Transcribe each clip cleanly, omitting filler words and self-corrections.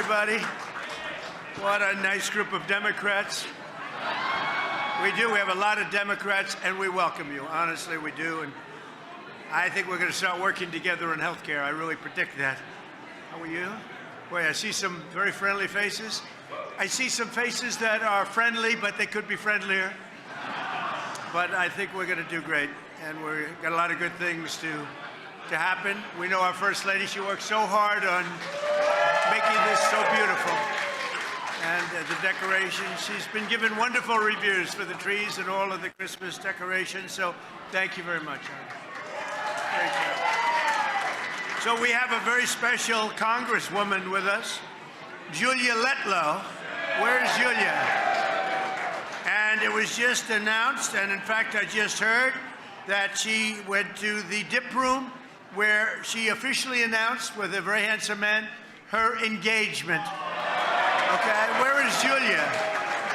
everybody. What a nice group of Democrats. We do. We have a lot of Democrats, and we welcome you. Honestly, we do. And I think we're going to start working together on health care. I really predict that. How are you? Boy, I see some very friendly faces. I see some faces that are friendly, but they could be friendlier. But I think we're going to do great, and we've got a lot of good things to happen. We know our First Lady, she worked so hard on making this so beautiful. And the decorations, she's been given wonderful reviews for the trees and all of the Christmas decorations, so thank you very much. Great job. So we have a very special Congresswoman with us, Julia Letlow. Where's Julia? And it was just announced, and in fact I just heard, that she went to the dip room where she officially announced, with a very handsome man, her engagement. Okay, where is Julia?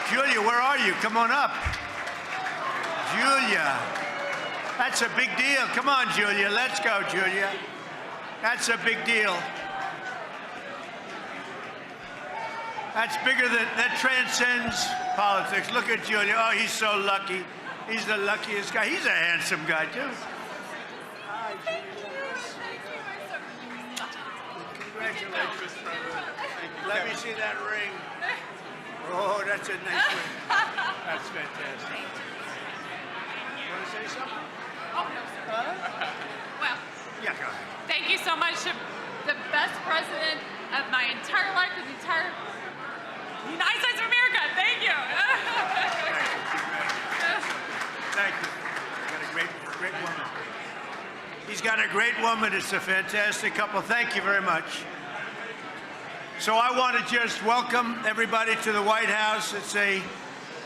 Julia, where are you? Come on up. Julia, that's a big deal. Come on, Julia, let's go, Julia. That's a big deal. That's bigger than, that transcends politics. Look at Julia. Oh, he's so lucky. He's the luckiest guy. He's a handsome guy, too. Hi, Julia. Congratulations. Let me see that ring. Oh, that's a nice ring. That's fantastic. You want to say something? Oh, no, sir. Well, yeah, go ahead. Thank you so much to the best president of my entire life, the entire United States of America. Thank you. Thank you. Got a great woman. He's got a great woman. It's a fantastic couple. Thank you very much. So I want to just welcome everybody to the White House. It's a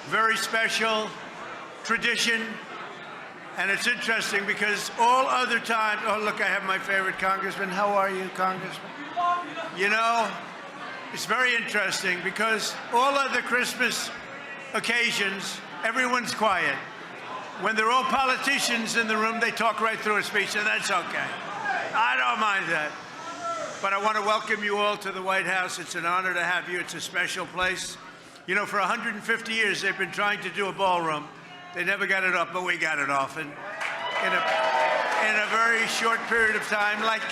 very special tradition. And it's interesting because all other times, oh, look, I have my favorite congressman. How are you, Congressman? You know, it's very interesting because all other Christmas occasions, everyone's quiet. When they're all politicians in the room, they talk right through a speech, and that's okay. I don't mind that. But I want to welcome you all to the White House. It's an honor to have you. It's a special place. You know, for 150 years, they've been trying to do a ballroom. They never got it up, but we got it off. And in a very short period of time, like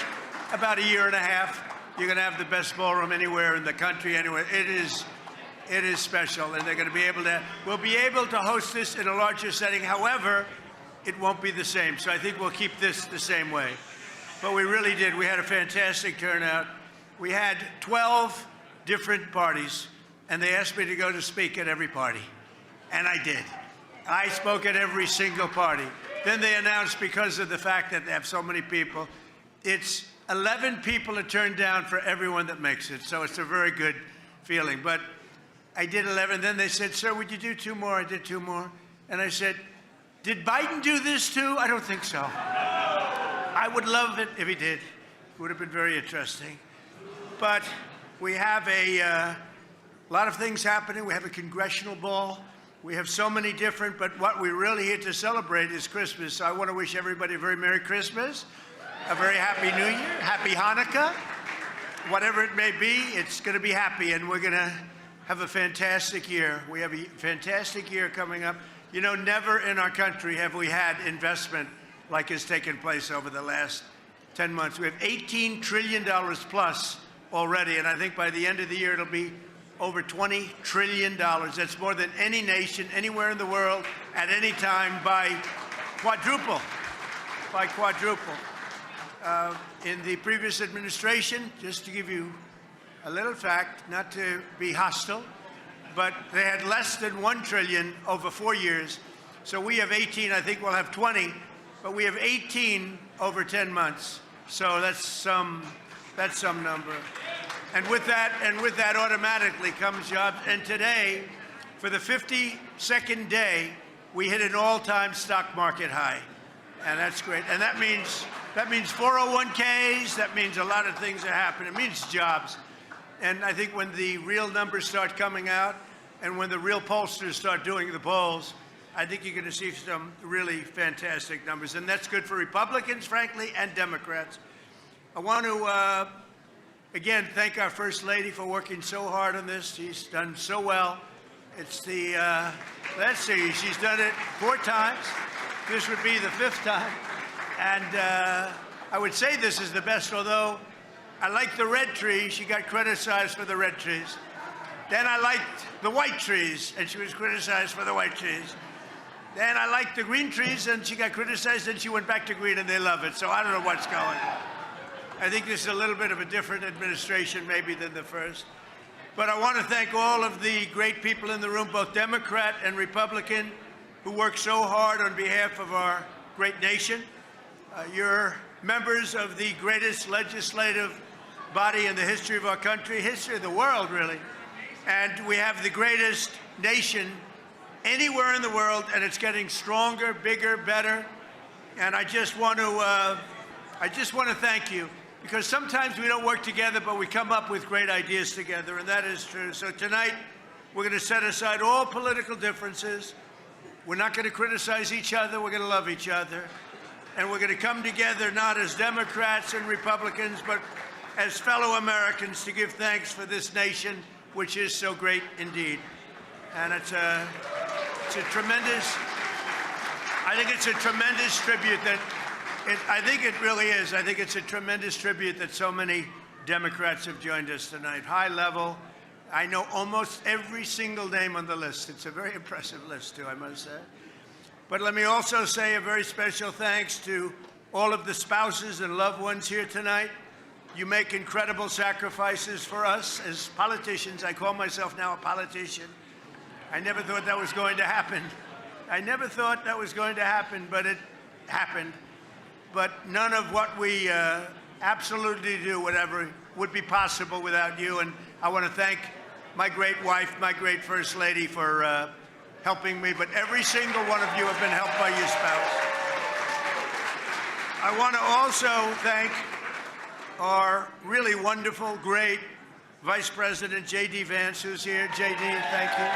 about a year and a half, you're going to have the best ballroom anywhere in the country, anywhere. It is special, and they're going to be able to, we'll be able to host this in a larger setting. However, it won't be the same. So I think we'll keep this the same way. But we really did. We had a fantastic turnout. We had 12 different parties, and they asked me to go to speak at every party. And I did. I spoke at every single party. Then they announced, because of the fact that they have so many people, it's 11 people are turned down for everyone that makes it. So it's a very good feeling. But I did 11. Then they said, sir, would you do 2 more? I did 2 more. And I said, did Biden do this too? I don't think so. I would love it if he did. It would have been very interesting. But we have a lot of things happening. We have a congressional ball. We have so many different, but what we're really here to celebrate is Christmas. So I want to wish everybody a very Merry Christmas, a very Happy New Year, Happy Hanukkah. Whatever it may be, it's going to be happy, and we're going to have a fantastic year. We have a fantastic year coming up. You know, never in our country have we had investment like has taken place over the last 10 months. We have $18 trillion plus already, and I think by the end of the year it'll be over $20 trillion. That's more than any nation anywhere in the world at any time by quadruple. In the previous administration, just to give you a little fact, not to be hostile, but they had less than $1 trillion over 4 years. So we have 18, I think we'll have 20, but we have 18 over 10 months. So that's some number. And with that automatically comes jobs. And today, for the 52nd day, we hit an all-time stock market high. And that's great. And that means 401ks, that means a lot of things are happening. It means jobs. And I think when the real numbers start coming out and when the real pollsters start doing the polls, I think you're going to see some really fantastic numbers. And that's good for Republicans, frankly, and Democrats. I want to again, thank our First Lady for working so hard on this. She's done so well. It's the, let's see, she's done it 4 times. This would be the 5th time. And I would say this is the best, although I like the red tree. She got criticized for the red trees. Then I liked the white trees, and she was criticized for the white trees. Then I liked the green trees, and she got criticized, and she went back to green, and they love it. So I don't know what's going on. I think this is a little bit of a different administration maybe than the first. But I want to thank all of the great people in the room, both Democrat and Republican, who work so hard on behalf of our great nation. You're members of the greatest legislative body in the history of our country, history of the world, really. And we have the greatest nation anywhere in the world, and it's getting stronger, bigger, better. And I just want to thank you, because sometimes we don't work together, but we come up with great ideas together, and that is true. So tonight, we're going to set aside all political differences. We're not going to criticize each other. We're going to love each other. And we're going to come together not as Democrats and Republicans, but as fellow Americans to give thanks for this nation, which is so great indeed. And it's a tremendous, I think it's a tremendous tribute that, I think it really is. I think it's a tremendous tribute that so many Democrats have joined us tonight. High level. I know almost every single name on the list. It's a very impressive list, too, I must say. But let me also say a very special thanks to all of the spouses and loved ones here tonight. You make incredible sacrifices for us as politicians. I call myself now a politician. I never thought that was going to happen. I never thought that was going to happen, but it happened. But none of what we absolutely do, whatever, would be possible without you. And I want to thank my great wife, my great First Lady, for helping me. But every single one of you have been helped by your spouse. I want to also thank our really wonderful, great Vice President J.D. Vance, who's here. J.D., thank you.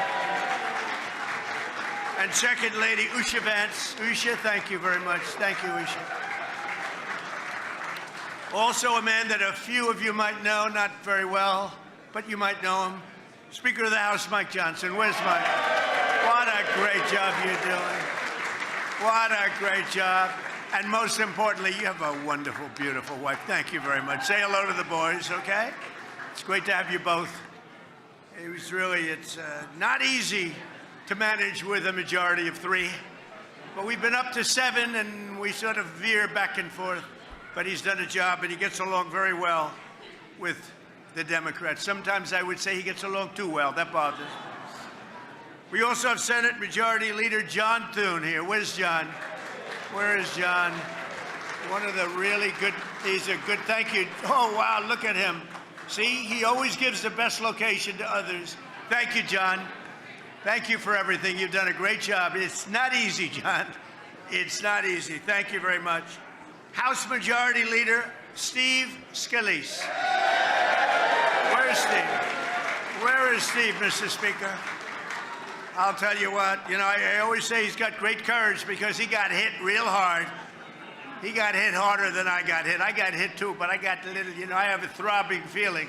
And Second Lady Usha Vance. Usha, thank you very much. Thank you, Usha. Also a man that a few of you might know, not very well, but you might know him. Speaker of the House, Mike Johnson. Where's Mike? What a great job you're doing. What a great job. And most importantly, you have a wonderful, beautiful wife. Thank you very much. Say hello to the boys, okay? It's great to have you both. It's not easy to manage with a majority of 3. But we've been up to 7, and we sort of veer back and forth. But he's done a job, and he gets along very well with the Democrats. Sometimes I would say he gets along too well. That bothers me. We also have Senate Majority Leader John Thune here. Where's John? Where is John? One of the really good, he's a good, thank you. Oh, wow, look at him. See, he always gives the best location to others. Thank you, John. Thank you for everything. You've done a great job. It's not easy, John. It's not easy. Thank you very much. House Majority Leader Steve Scalise. Where's Steve? Where is Steve, Mr. Speaker? I'll tell you what, I always say he's got great courage because he got hit real hard. He got hit harder than I got hit. I got hit too, but I got a little, I have a throbbing feeling.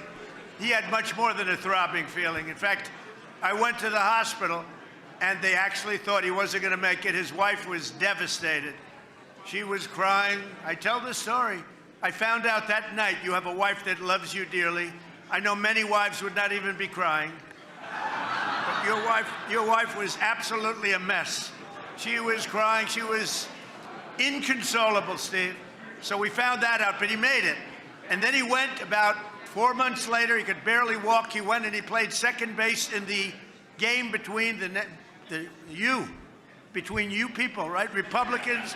He had much more than a throbbing feeling. In fact, I went to the hospital, and they actually thought he wasn't going to make it. His wife was devastated. She was crying. I tell the story. I found out that night you have a wife that loves you dearly. I know many wives would not even be crying. But your wife was absolutely a mess. She was crying. She was inconsolable, Steve. So we found that out, but he made it. And then he went about 4 months later. He could barely walk. He went and he played second base in the game between between you people, right? Republicans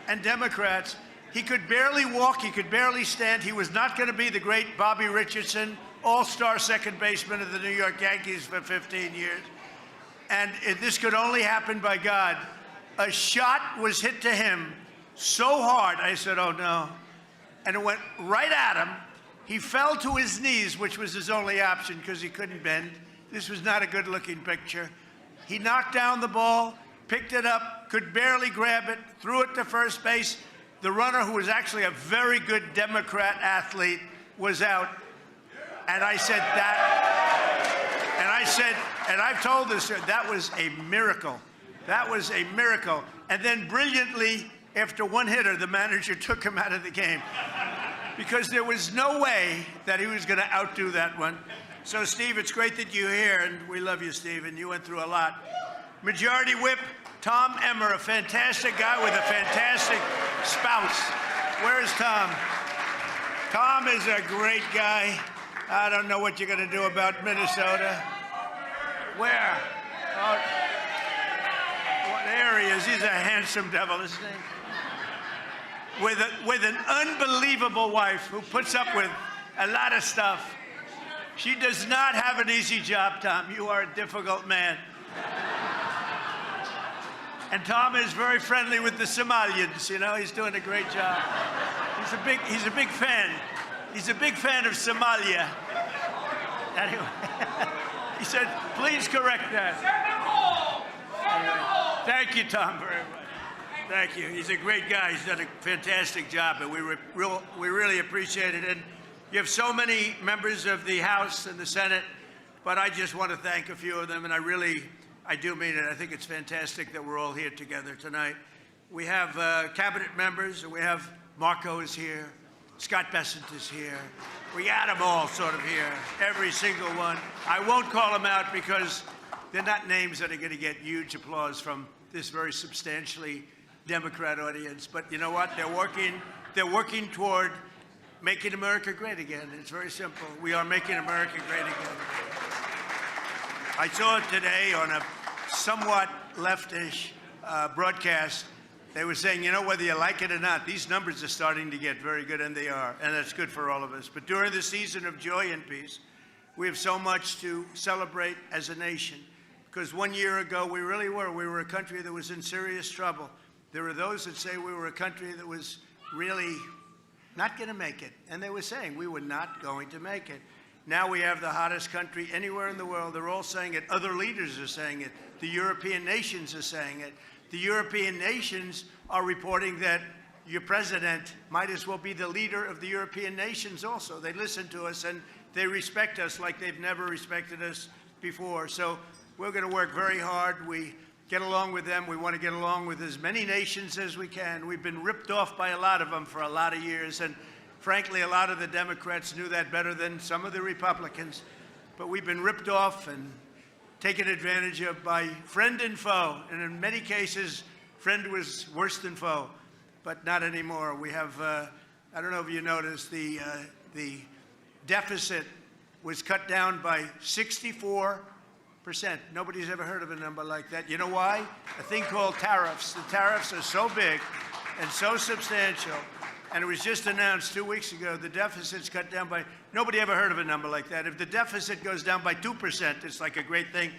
and Democrats. He could barely walk. He could barely stand. He was not going to be the great Bobby Richardson, all-star second baseman of the New York Yankees for 15 years. And this could only happen by God. A shot was hit to him so hard, I said, oh, no. And it went right at him. He fell to his knees, which was his only option because he couldn't bend. This was not a good-looking picture. He knocked down the ball, picked it up, could barely grab it, threw it to first base. The runner, who was actually a very good Democrat athlete, was out. And I said that, and I've told this, that was a miracle. That was a miracle. And then brilliantly, after one hitter, the manager took him out of the game because there was no way that he was going to outdo that one. So, Steve, it's great that you're here, and we love you, Steve, and you went through a lot. Majority Whip Tom Emmer, a fantastic guy with a fantastic spouse. Where is Tom? Tom is a great guy. I don't know what you're going to do about Minnesota. Where? Oh, there he is. He's a handsome devil, isn't he? With an unbelievable wife who puts up with a lot of stuff. She does not have an easy job, Tom. You are a difficult man. And Tom is very friendly with the Somalians. You know, he's doing a great job. He's a big fan. He's a big fan of Somalia. Anyway, he said, please correct that. Anyway, thank you, Tom, very much. Thank you. He's a great guy. He's done a fantastic job, and we really appreciate it. And you have so many members of the House and the Senate, but I just want to thank a few of them, and I do mean it. I think it's fantastic that we're all here together tonight. We have cabinet members, and we have Marco is here, Scott Bessent is here. We got them all sort of here, every single one. I won't call them out because they're not names that are going to get huge applause from this very substantially Democrat audience. But you know what? They're working toward making America great again. It's very simple. We are making America great again. I saw it today on a somewhat leftish broadcast. They were saying, you know, whether you like it or not, these numbers are starting to get very good, and they are, and that's good for all of us. But during the season of joy and peace, we have so much to celebrate as a nation, because 1 year ago, we really were. We were a country that was in serious trouble. There were those that say we were a country that was really not going to make it, and they were saying we were not going to make it. Now we have the hottest country anywhere in the world. They're all saying it. Other leaders are saying it. The European nations are saying it. The European nations are reporting that your president might as well be the leader of the European nations also. They listen to us, and they respect us like they've never respected us before. So we're going to work very hard. We get along with them. We want to get along with as many nations as we can. We've been ripped off by a lot of them for a lot of years, and frankly, a lot of the Democrats knew that better than some of the Republicans. But we've been ripped off and taken advantage of by friend and foe. And in many cases, friend was worse than foe, but not anymore. We have, I don't know if you noticed, the deficit was cut down by 64%. Nobody's ever heard of a number like that. You know why? A thing called tariffs. The tariffs are so big and so substantial. And it was just announced 2 weeks ago, the deficit's cut down by, nobody ever heard of a number like that. If the deficit goes down by 2%, it's like a great thing.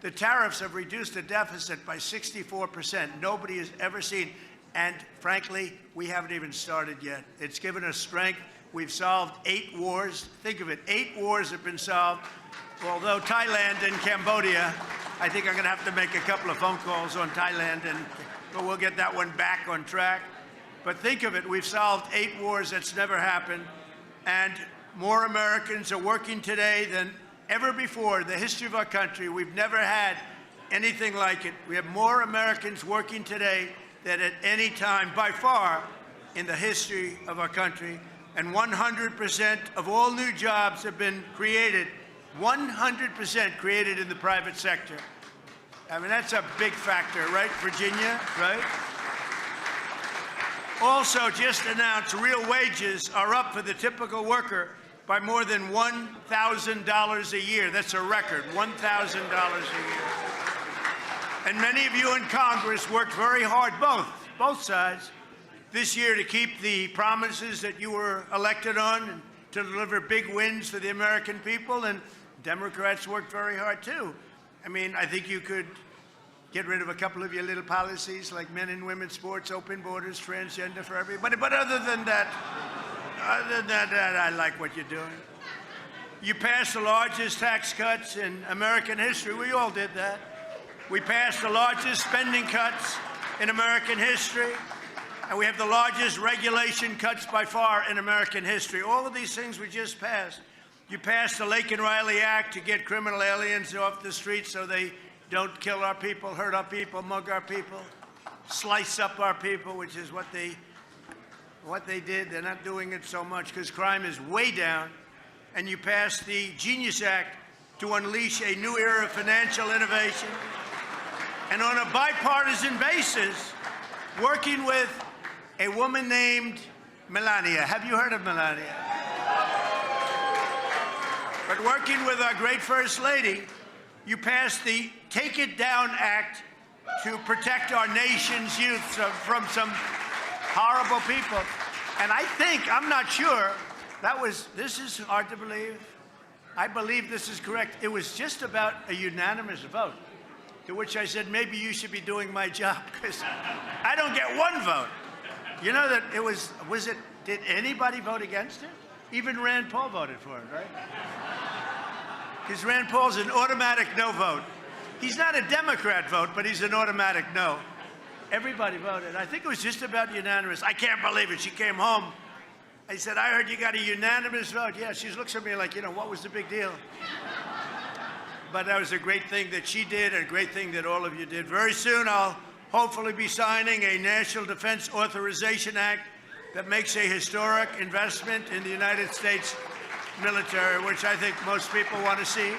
The tariffs have reduced the deficit by 64%. Nobody has ever seen. And frankly, we haven't even started yet. It's given us strength. We've solved 8 wars. Think of it, 8 wars have been solved. Although Thailand and Cambodia, I think I'm going to have to make a couple of phone calls on Thailand, but we'll get that one back on track. But think of it, we've solved 8 wars. That's never happened. And more Americans are working today than ever before in the history of our country. We've never had anything like it. We have more Americans working today than at any time, by far, in the history of our country. And 100% of all new jobs have been created, 100% created in the private sector. I mean, that's a big factor, right, Virginia, right? Also, just announced, real wages are up for the typical worker by more than $1,000 a year. That's a record, $1,000 a year. And many of you in Congress worked very hard, both sides, this year to keep the promises that you were elected on and to deliver big wins for the American people. And Democrats worked very hard, too. I mean, I think you could get rid of a couple of your little policies like men and women's sports, open borders, transgender for everybody. But other than that, I like what you're doing. You passed the largest tax cuts in American history. We all did that. We passed the largest spending cuts in American history. And we have the largest regulation cuts by far in American history. All of these things we just passed. You passed the Lake and Riley Act to get criminal aliens off the streets so they don't kill our people, hurt our people, mug our people, slice up our people, which is what they did. They're not doing it so much because crime is way down. And you passed the Genius Act to unleash a new era of financial innovation. And on a bipartisan basis, working with a woman named Melania. Have you heard of Melania? But working with our great First Lady, you passed the Take It Down Act to protect our nation's youth from some horrible people. And I think, I'm not sure, this is hard to believe. I believe this is correct. It was just about a unanimous vote, to which I said, maybe you should be doing my job, because I don't get one vote. You know that did anybody vote against it? Even Rand Paul voted for it, right? Because Rand Paul's an automatic no vote. He's not a Democrat vote, but he's an automatic no. Everybody voted. I think it was just about unanimous. I can't believe it. She came home. I said, I heard you got a unanimous vote. Yeah, she looks at me like, what was the big deal? But that was a great thing that she did, and a great thing that all of you did. Very soon, I'll hopefully be signing a National Defense Authorization Act that makes a historic investment in the United States military, which I think most people want to see.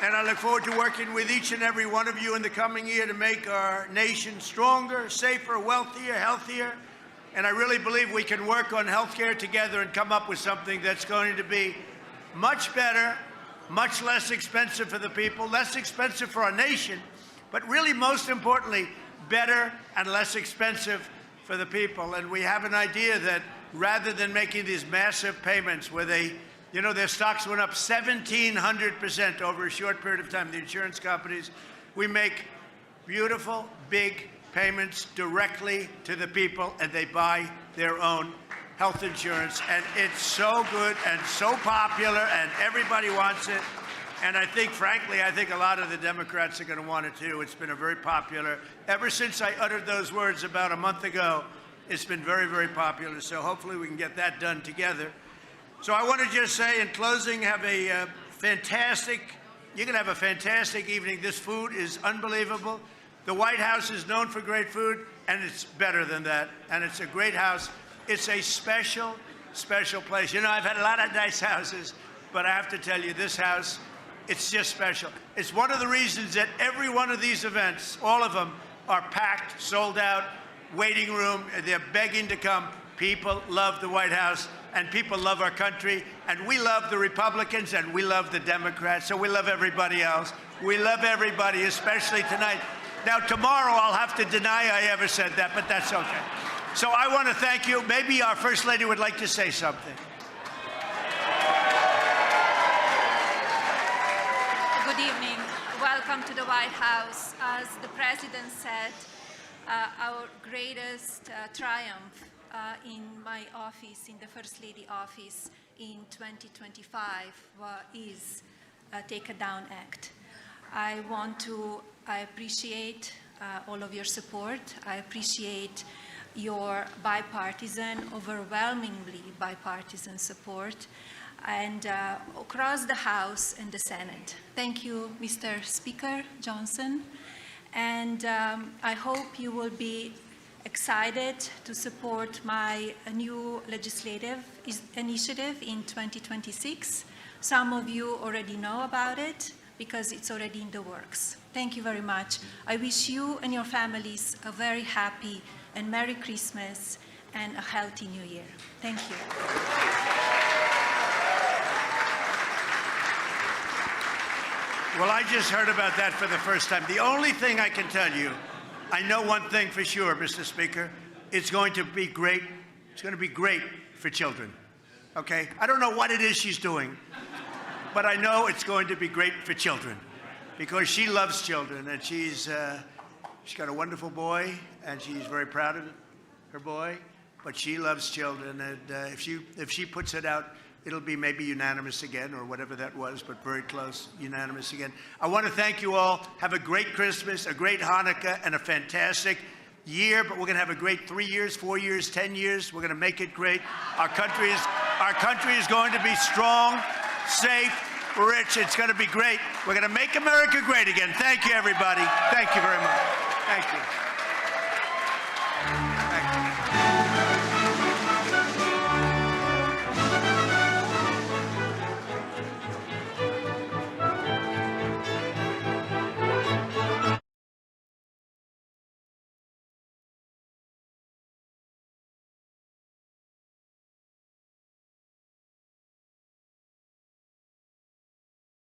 And I look forward to working with each and every one of you in the coming year to make our nation stronger, safer, wealthier, healthier. And I really believe we can work on healthcare together and come up with something that's going to be much better, much less expensive for the people, less expensive for our nation, but really, most importantly, better and less expensive for the people. And we have an idea that rather than making these massive payments where their stocks went up 1,700% over a short period of time, the insurance companies, we make beautiful, big payments directly to the people, and they buy their own health insurance. And it's so good and so popular, and everybody wants it. And I think, frankly, a lot of the Democrats are going to want it too. It's been a very popular, ever since I uttered those words about a month ago, it's been very, very popular. So hopefully we can get that done together. So I want to just say in closing, you're going to have a fantastic evening. This food is unbelievable. The White House is known for great food, and it's better than that. And it's a great house. It's a special, special place. I've had a lot of nice houses, but I have to tell you, this house, it's just special. It's one of the reasons that every one of these events, all of them, are packed, sold out, waiting room. They're begging to come. People love the White House, and people love our country, and we love the Republicans, and we love the Democrats, so we love everybody else. We love everybody, especially tonight. Now, tomorrow I'll have to deny I ever said that, but that's okay. So I want to thank you. Maybe our First Lady would like to say something. Good evening. Welcome to the White House. As the President said, our greatest triumph in my office, in the First Lady office in 2025 is Take It Down Act. I appreciate all of your support. I appreciate your bipartisan, overwhelmingly bipartisan support, and across the House and the Senate. Thank you, Mr. Speaker Johnson. And I hope you will be excited to support my new legislative initiative in 2026. Some of you already know about it because it's already in the works. Thank you very much. I wish you and your families a very happy and Merry Christmas and a healthy New Year. Thank you. Well, I just heard about that for the first time. The only thing I can tell you, I know one thing for sure, Mr. Speaker, it's going to be great. It's going to be great for children, okay? I don't know what it is she's doing, but I know it's going to be great for children because she loves children, and she's got a wonderful boy, and she's very proud of her boy, but she loves children, and if she puts it out, it'll be maybe unanimous again, or whatever that was, but very close, unanimous again. I want to thank you all. Have a great Christmas, a great Hanukkah, and a fantastic year, but we're going to have a great 3 years, 4 years, 10 years. We're going to make it great. Our country is going to be strong. safe, rich. It's going to be great. We're going to make America great again. Thank you, everybody. Thank you very much. Thank you.